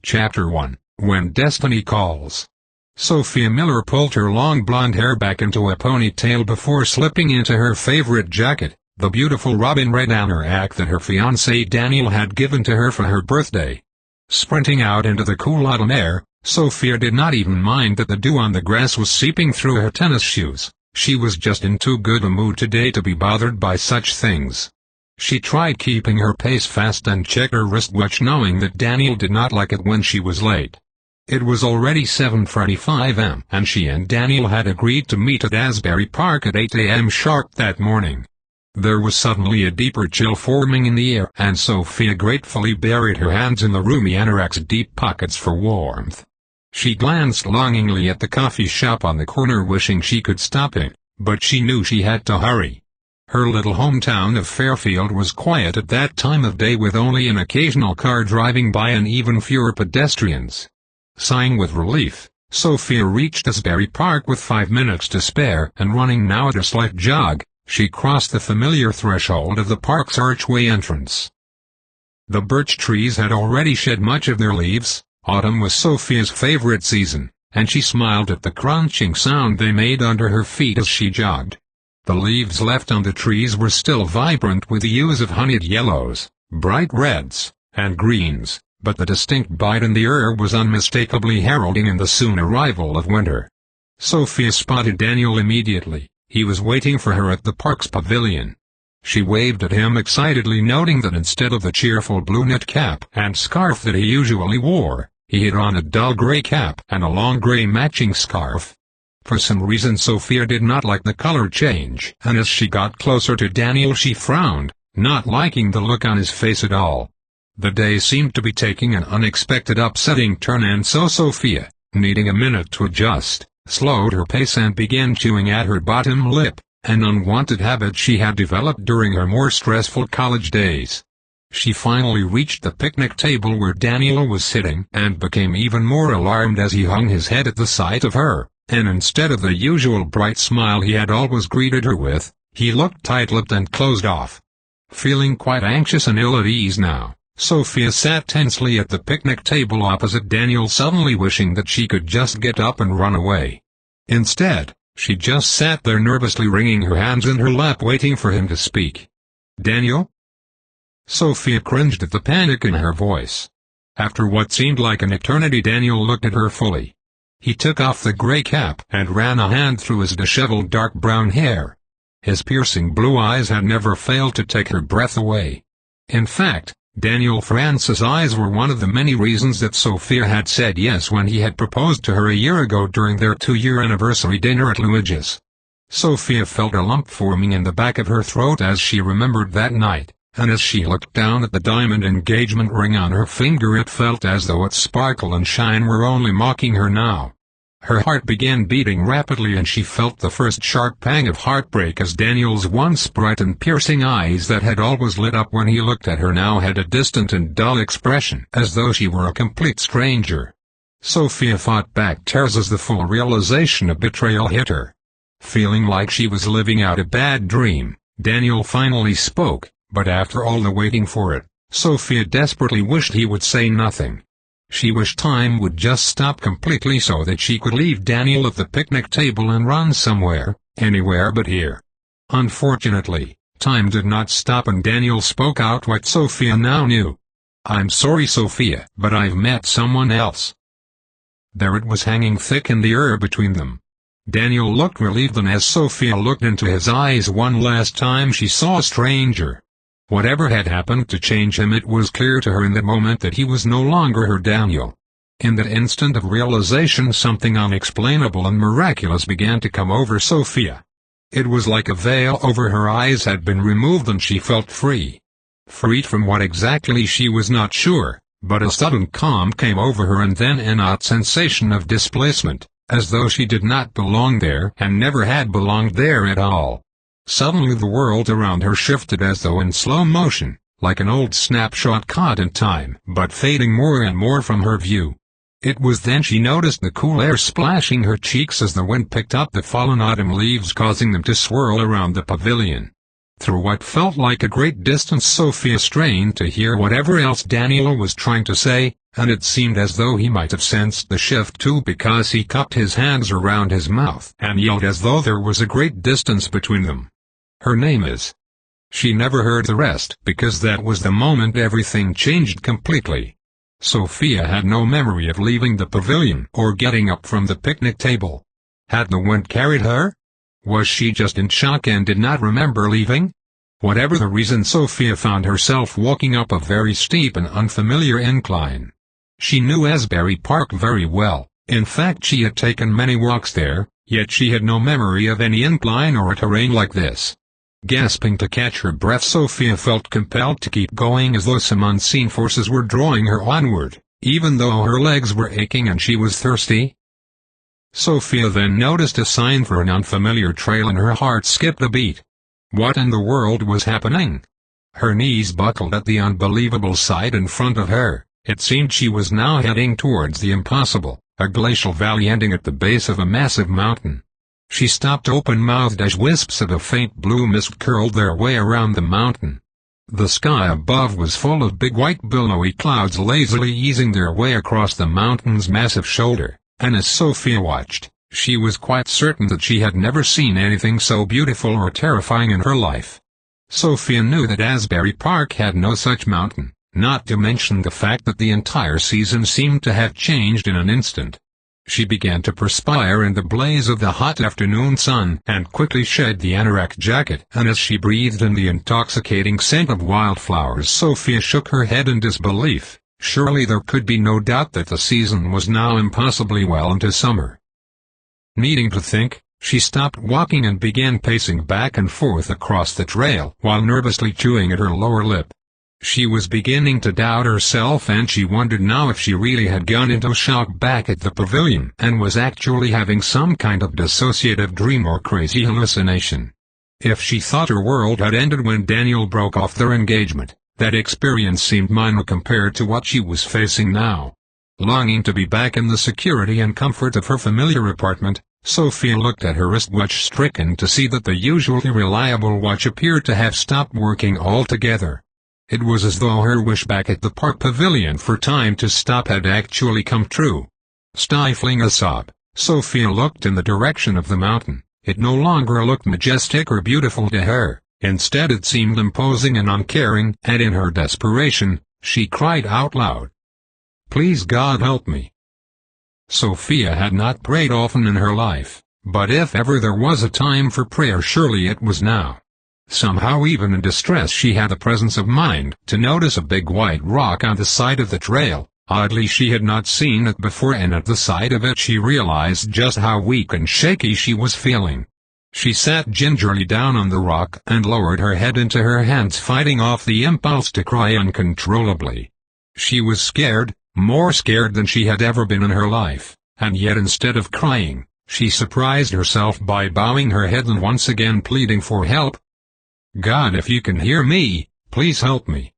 Chapter 1, When Destiny Calls. Sophia Miller pulled her long blonde hair back into a ponytail before slipping into her favorite jacket, the beautiful robin red anorak that her fiancé Daniel had given to her for her birthday. Sprinting out into the cool autumn air, Sophia did not even mind that the dew on the grass was seeping through her tennis shoes. She was just in too good a mood today to be bothered by such things. She tried keeping her pace fast and checked her wristwatch, knowing that Daniel did not like it when she was late. It was already 7:45 am, and she and Daniel had agreed to meet at Asbury Park at 8 am sharp that morning. There was suddenly a deeper chill forming in the air, and Sophia gratefully buried her hands in the roomy anorak's deep pockets for warmth. She glanced longingly at the coffee shop on the corner, wishing she could stop it, but she knew she had to hurry. Her little hometown of Fairfield was quiet at that time of day, with only an occasional car driving by and even fewer pedestrians. Sighing with relief, Sophia reached Asbury Park with 5 minutes to spare, and running now at a slight jog, she crossed the familiar threshold of the park's archway entrance. The birch trees had already shed much of their leaves. Autumn was Sophia's favorite season, and she smiled at the crunching sound they made under her feet as she jogged. The leaves left on the trees were still vibrant with the hues of honeyed yellows, bright reds, and greens, but the distinct bite in the air was unmistakably heralding in the soon arrival of winter. Sophia spotted Daniel immediately. He was waiting for her at the park's pavilion. She waved at him excitedly, noting that instead of the cheerful blue knit cap and scarf that he usually wore, he had on a dull gray cap and a long gray matching scarf. For some reason Sophia did not like the color change, and as she got closer to Daniel she frowned, not liking the look on his face at all. The day seemed to be taking an unexpected upsetting turn, and so Sophia, needing a minute to adjust, slowed her pace and began chewing at her bottom lip, an unwanted habit she had developed during her more stressful college days. She finally reached the picnic table where Daniel was sitting, and became even more alarmed as he hung his head at the sight of her. And instead of the usual bright smile he had always greeted her with, he looked tight-lipped and closed off. Feeling quite anxious and ill at ease now, Sophia sat tensely at the picnic table opposite Daniel, suddenly wishing that she could just get up and run away. Instead, she just sat there nervously, wringing her hands in her lap, waiting for him to speak. "Daniel?" Sophia cringed at the panic in her voice. After what seemed like an eternity, Daniel looked at her fully. He took off the gray cap and ran a hand through his disheveled dark brown hair. His piercing blue eyes had never failed to take her breath away. In fact, Daniel Francis' eyes were one of the many reasons that Sophia had said yes when he had proposed to her a year ago during their 2-year anniversary dinner at Luigi's. Sophia felt a lump forming in the back of her throat as she remembered that night, and as she looked down at the diamond engagement ring on her finger it felt as though its sparkle and shine were only mocking her now. Her heart began beating rapidly, and she felt the first sharp pang of heartbreak as Daniel's once bright and piercing eyes that had always lit up when he looked at her now had a distant and dull expression, as though she were a complete stranger. Sophia fought back tears as the full realization of betrayal hit her. Feeling like she was living out a bad dream, Daniel finally spoke, but after all the waiting for it, Sophia desperately wished he would say nothing. She wished time would just stop completely so that she could leave Daniel at the picnic table and run somewhere, anywhere but here. Unfortunately, time did not stop, and Daniel spoke out what Sophia now knew. "I'm sorry, Sophia, but I've met someone else." There it was, hanging thick in the air between them. Daniel looked relieved, and as Sophia looked into his eyes one last time she saw a stranger. Whatever had happened to change him, it was clear to her in that moment that he was no longer her Daniel. In that instant of realization something unexplainable and miraculous began to come over Sophia. It was like a veil over her eyes had been removed and she felt free. Freed from what exactly she was not sure, but a sudden calm came over her, and then an odd sensation of displacement, as though she did not belong there and never had belonged there at all. Suddenly the world around her shifted as though in slow motion, like an old snapshot caught in time, but fading more and more from her view. It was then she noticed the cool air splashing her cheeks as the wind picked up the fallen autumn leaves, causing them to swirl around the pavilion. Through what felt like a great distance Sophia strained to hear whatever else Daniel was trying to say, and it seemed as though he might have sensed the shift too, because he cupped his hands around his mouth and yelled as though there was a great distance between them. "Her name is—" She never heard the rest, because that was the moment everything changed completely. Sophia had no memory of leaving the pavilion or getting up from the picnic table. Had the wind carried her? Was she just in shock and did not remember leaving? Whatever the reason, Sophia found herself walking up a very steep and unfamiliar incline. She knew Asbury Park very well, in fact she had taken many walks there, yet she had no memory of any incline or a terrain like this. Gasping to catch her breath, Sophia felt compelled to keep going as though some unseen forces were drawing her onward, even though her legs were aching and she was thirsty. Sophia then noticed a sign for an unfamiliar trail and her heart skipped a beat. What in the world was happening? Her knees buckled at the unbelievable sight in front of her. It seemed she was now heading towards the impossible, a glacial valley ending at the base of a massive mountain. She stopped open-mouthed as wisps of a faint blue mist curled their way around the mountain. The sky above was full of big white billowy clouds lazily easing their way across the mountain's massive shoulder, and as Sophia watched, she was quite certain that she had never seen anything so beautiful or terrifying in her life. Sophia knew that Asbury Park had no such mountain, not to mention the fact that the entire season seemed to have changed in an instant. She began to perspire in the blaze of the hot afternoon sun and quickly shed the anorak jacket, and as she breathed in the intoxicating scent of wildflowers, Sophia shook her head in disbelief. Surely there could be no doubt that the season was now impossibly well into summer. Needing to think, she stopped walking and began pacing back and forth across the trail while nervously chewing at her lower lip. She was beginning to doubt herself, and she wondered now if she really had gone into shock back at the pavilion and was actually having some kind of dissociative dream or crazy hallucination. If she thought her world had ended when Daniel broke off their engagement, that experience seemed minor compared to what she was facing now. Longing to be back in the security and comfort of her familiar apartment, Sophia looked at her wristwatch, stricken to see that the usually reliable watch appeared to have stopped working altogether. It was as though her wish back at the park pavilion for time to stop had actually come true. Stifling a sob, Sophia looked in the direction of the mountain. It no longer looked majestic or beautiful to her, instead it seemed imposing and uncaring, and in her desperation, she cried out loud, "Please God help me." Sophia had not prayed often in her life, but if ever there was a time for prayer, surely it was now. Somehow, even in distress, she had the presence of mind to notice a big white rock on the side of the trail. Oddly, she had not seen it before, and at the sight of it she realized just how weak and shaky she was feeling. She sat gingerly down on the rock and lowered her head into her hands, fighting off the impulse to cry uncontrollably. She was scared, more scared than she had ever been in her life, and yet instead of crying, she surprised herself by bowing her head and once again pleading for help. "God, if you can hear me, please help me."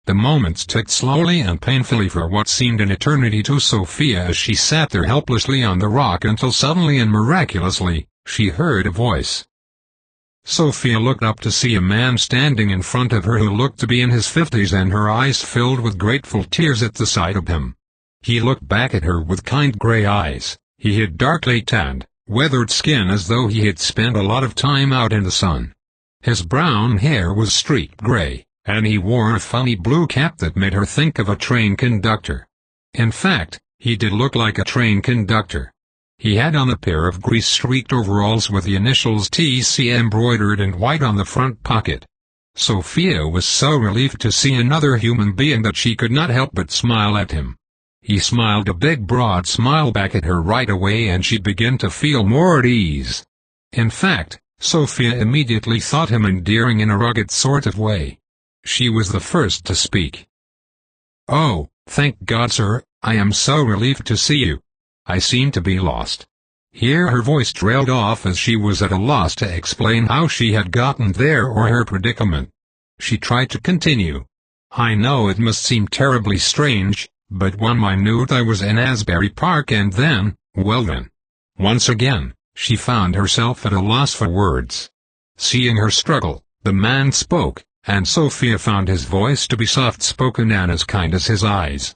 The moments ticked slowly and painfully for what seemed an eternity to Sophia as she sat there helplessly on the rock, until suddenly and miraculously, she heard a voice. Sophia looked up to see a man standing in front of her who looked to be in his 50s, and her eyes filled with grateful tears at the sight of him. He looked back at her with kind gray eyes. He had darkly tanned, weathered skin as though he had spent a lot of time out in the sun. His brown hair was streaked gray, and he wore a funny blue cap that made her think of a train conductor. In fact, he did look like a train conductor. He had on a pair of grease-streaked overalls with the initials TC embroidered in white on the front pocket. Sophia was so relieved to see another human being that she could not help but smile at him. He smiled a big broad smile back at her right away, and she began to feel more at ease. In fact, Sophia immediately thought him endearing in a rugged sort of way. She was the first to speak. "Oh, thank God, sir, I am so relieved to see you. I seem to be lost." Here her voice trailed off as she was at a loss to explain how she had gotten there or her predicament. She tried to continue. "I know it must seem terribly strange, but one minute I was in Asbury Park and then, well then." Once again, she found herself at a loss for words. Seeing her struggle, The man spoke, and Sophia found his voice to be soft-spoken and as kind as his eyes.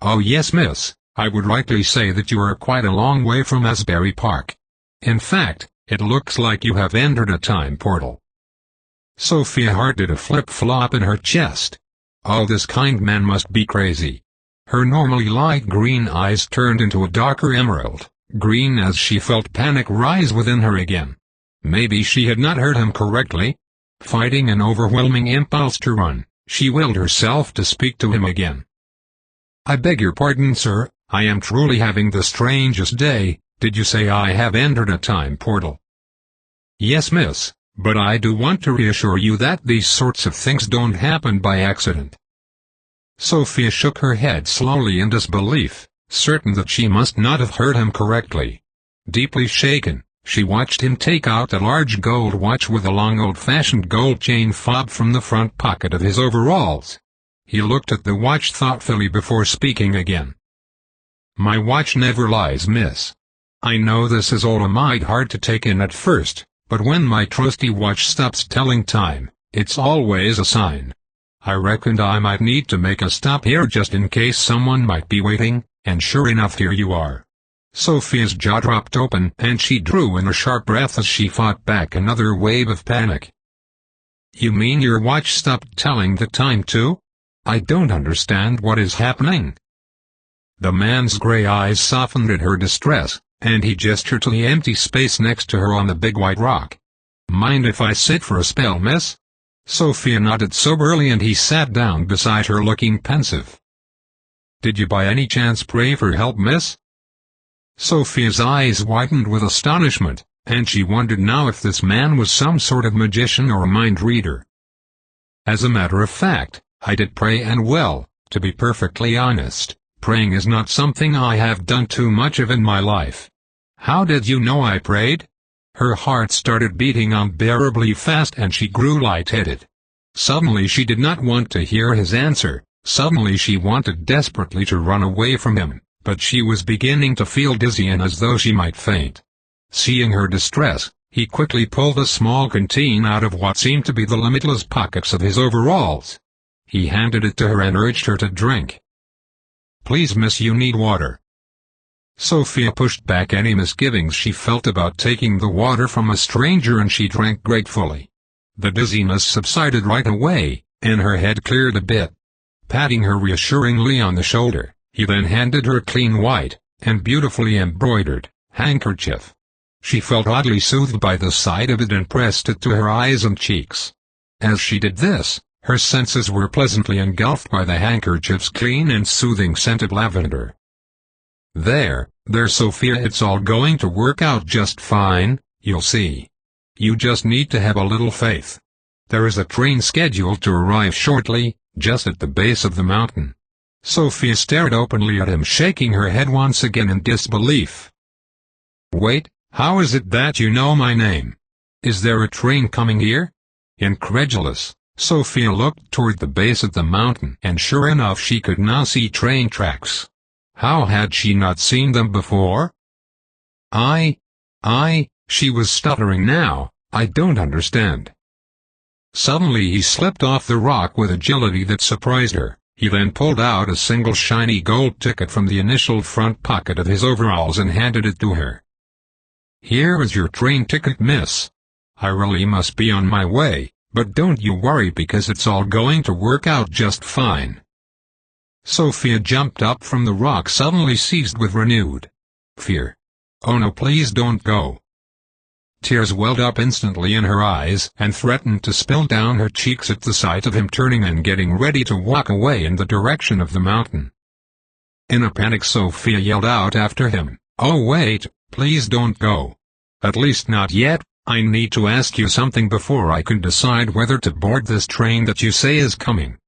"Oh yes, miss, I would rightly say that you are quite a long way from Asbury Park. In fact, it looks like you have entered a time portal." Sophia heart did a flip-flop in her chest. Oh, this kind man must be crazy. Her normally light green eyes turned into a darker emerald green as she felt panic rise within her again. Maybe she had not heard him correctly. Fighting an overwhelming impulse to run, she willed herself to speak to him again. "I beg your pardon, sir, I am truly having the strangest day. Did you say I have entered a time portal?" "Yes, miss, but I do want to reassure you that these sorts of things don't happen by accident." Sophia shook her head slowly in disbelief, certain that she must not have heard him correctly. Deeply shaken, she watched him take out a large gold watch with a long old-fashioned gold chain fob from the front pocket of his overalls. He looked at the watch thoughtfully before speaking again. "My watch never lies, miss. I know this is all a mite hard to take in at first, but when my trusty watch stops telling time, it's always a sign. I reckoned I might need to make a stop here just in case someone might be waiting, and sure enough here you are." Sophia's jaw dropped open and she drew in a sharp breath as she fought back another wave of panic. "You mean your watch stopped telling the time too? I don't understand what is happening." The man's gray eyes softened at her distress, and he gestured to the empty space next to her on the big white rock. "Mind if I sit for a spell, miss?" Sophia nodded soberly and he sat down beside her looking pensive. "Did you by any chance pray for help, miss?" Sophia's eyes widened with astonishment, and she wondered now if this man was some sort of magician or a mind-reader. "As a matter of fact, I did pray, and well, to be perfectly honest, praying is not something I have done too much of in my life." "How did you know I prayed?" Her heart started beating unbearably fast and she grew lightheaded. Suddenly she did not want to hear his answer, suddenly she wanted desperately to run away from him, but she was beginning to feel dizzy and as though she might faint. Seeing her distress, he quickly pulled a small canteen out of what seemed to be the limitless pockets of his overalls. He handed it to her and urged her to drink. "Please, miss, you need water." Sophia pushed back any misgivings she felt about taking the water from a stranger and she drank gratefully. The dizziness subsided right away, and her head cleared a bit. Patting her reassuringly on the shoulder, he then handed her a clean white, and beautifully embroidered, handkerchief. She felt oddly soothed by the sight of it and pressed it to her eyes and cheeks. As she did this, her senses were pleasantly engulfed by the handkerchief's clean and soothing scent of lavender. There, Sophia, it's all going to work out just fine, you'll see. You just need to have a little faith. There is a train scheduled to arrive shortly, just at the base of the mountain." Sophia stared openly at him, shaking her head once again in disbelief. "Wait, how is it that you know my name? Is there a train coming here?" Incredulous, Sophia looked toward the base of the mountain and sure enough she could now see train tracks. How had she not seen them before? She was stuttering now, "I don't understand." Suddenly he slipped off the rock with agility that surprised her. He then pulled out a single shiny gold ticket from the initial front pocket of his overalls and handed it to her. "Here is your train ticket, miss. I really must be on my way, but don't you worry because it's all going to work out just fine." Sophia jumped up from the rock suddenly seized with renewed fear. "Oh no, please don't go." Tears welled up instantly in her eyes and threatened to spill down her cheeks at the sight of him turning and getting ready to walk away in the direction of the mountain. In a panic Sophia yelled out after him, "Oh wait, please don't go. At least not yet, I need to ask you something before I can decide whether to board this train that you say is coming."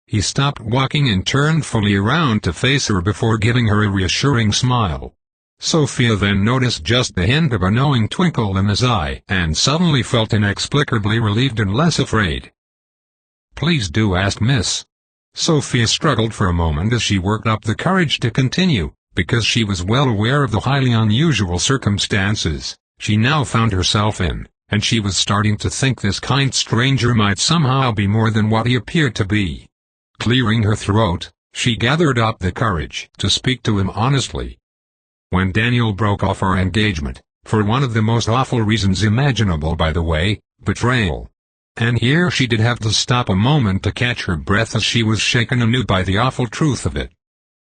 He stopped walking and turned fully around to face her before giving her a reassuring smile. Sophia then noticed just the hint of a knowing twinkle in his eye and suddenly felt inexplicably relieved and less afraid. "Please do ask, miss." Sophia struggled for a moment as she worked up the courage to continue, because she was well aware of the highly unusual circumstances she now found herself in, and she was starting to think this kind stranger might somehow be more than what he appeared to be. Clearing her throat, she gathered up the courage to speak to him honestly. When Daniel broke off our engagement, for one of the most awful reasons imaginable by the way, betrayal. And here she did have to stop a moment to catch her breath as she was shaken anew by the awful truth of it.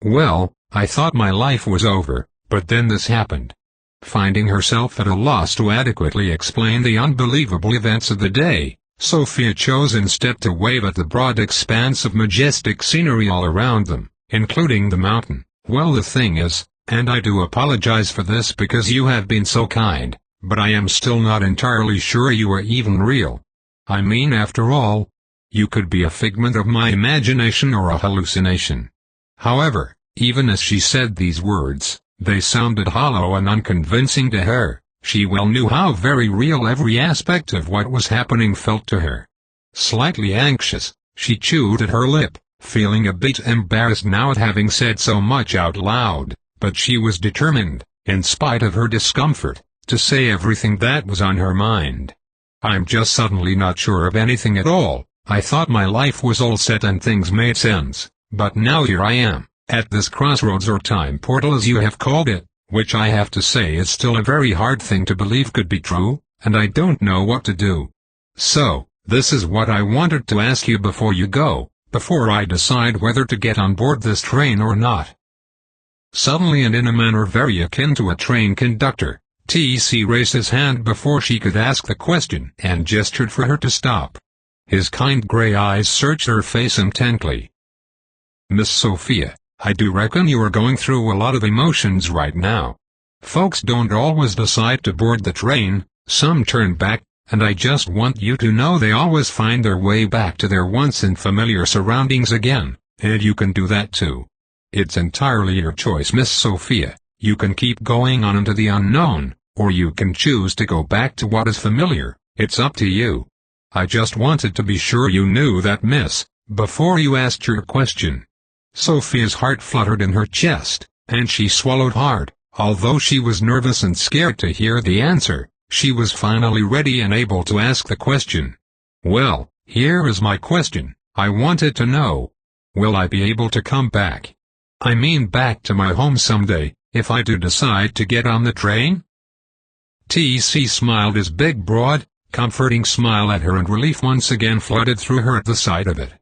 Well, I thought my life was over, but then this happened. Finding herself at a loss to adequately explain the unbelievable events of the day, Sophia chose instead to wave at the broad expanse of majestic scenery all around them, including the mountain. Well, the thing is, and I do apologize for this because you have been so kind, but I am still not entirely sure you are even real. I mean, after all, you could be a figment of my imagination or a hallucination. However, even as she said these words, they sounded hollow and unconvincing to her. She well knew how very real every aspect of what was happening felt to her. Slightly anxious, she chewed at her lip, feeling a bit embarrassed now at having said so much out loud, but she was determined, in spite of her discomfort, to say everything that was on her mind. I'm just suddenly not sure of anything at all. I thought my life was all set and things made sense, but now here I am, at this crossroads or time portal as you have called it, which I have to say is still a very hard thing to believe could be true, and I don't know what to do. So, this is what I wanted to ask you before you go, before I decide whether to get on board this train or not. Suddenly and in a manner very akin to a train conductor, T.C. raised his hand before she could ask the question and gestured for her to stop. His kind gray eyes searched her face intently. Miss Sophia, I do reckon you are going through a lot of emotions right now. Folks don't always decide to board the train, some turn back, and I just want you to know they always find their way back to their once familiar surroundings again, and you can do that too. It's entirely your choice, Miss Sophia. You can keep going on into the unknown, or you can choose to go back to what is familiar. It's up to you. I just wanted to be sure you knew that, miss, before you asked your question. Sophia's heart fluttered in her chest, and she swallowed hard. Although she was nervous and scared to hear the answer, she was finally ready and able to ask the question. Well, here is my question. I wanted to know, will I be able to come back? I mean back to my home someday, if I do decide to get on the train? T.C. smiled his big broad, comforting smile at her, and relief once again flooded through her at the sight of it.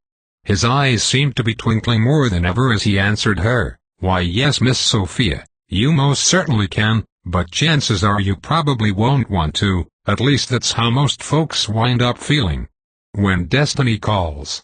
His eyes seemed to be twinkling more than ever as he answered her, Why yes, Miss Sophia, you most certainly can, but chances are you probably won't want to, at least that's how most folks wind up feeling. When destiny calls.